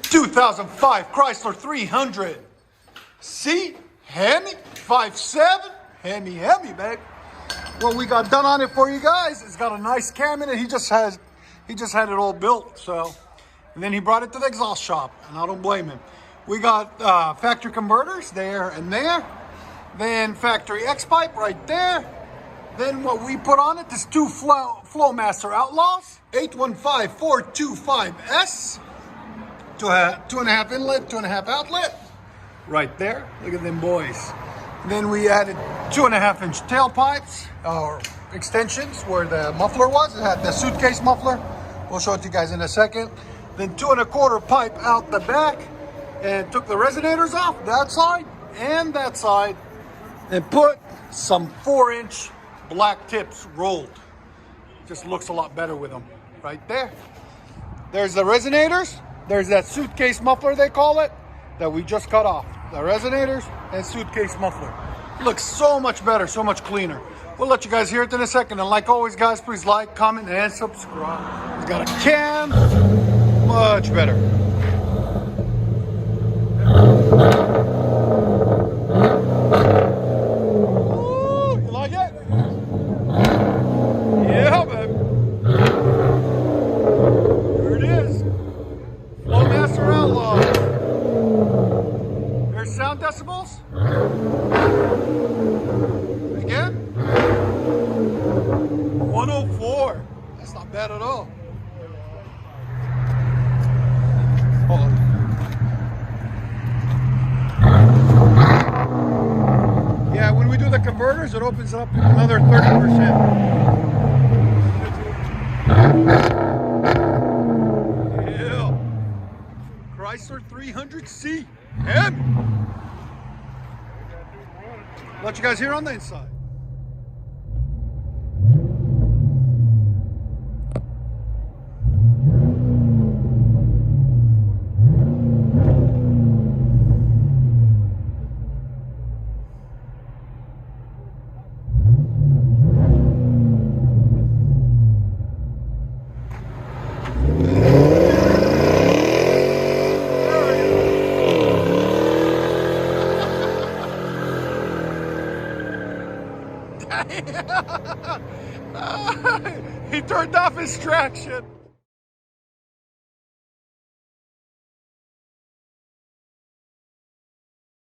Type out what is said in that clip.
2005 Chrysler 300C HEMI 5.7 HEMI, babe. What we got done on it for you guys, it's got a nice cam in it. He just had it all built, so. And then he brought it to the exhaust shop, and I don't blame him. We got factory converters there and there. Then factory X pipe right there. Then what we put on it is two FLOWMASTER Outlaws, 815425S. 2.5 inlet, 2.5 outlet. Right there. Look at them boys. Then we added 2.5-inch tailpipes or extensions where the muffler was. It had the suitcase muffler. We'll show it to you guys in a second. Then 2.25 pipe out the back, and took the resonators off that side and that side, and put some 4-inch black tips rolled. Just looks a lot better with them. Right there. There's the resonators. There's that suitcase muffler, they call it, that we just cut off. The resonators and suitcase muffler. Looks so much better, so much cleaner. We'll let you guys hear it in a second. And like always, guys, please like, comment, and subscribe. It's got a cam. Much better. Ooh, you like it? Yeah, baby. There it is. FLOWMASTER Outlaws. There's sound decibels. Again. 104. That's not bad at all. Hold on. Yeah, when we do the converters, it opens up another 30%. Yeah. Chrysler 300C HEMI. Let you guys hear on the inside. He turned off his traction.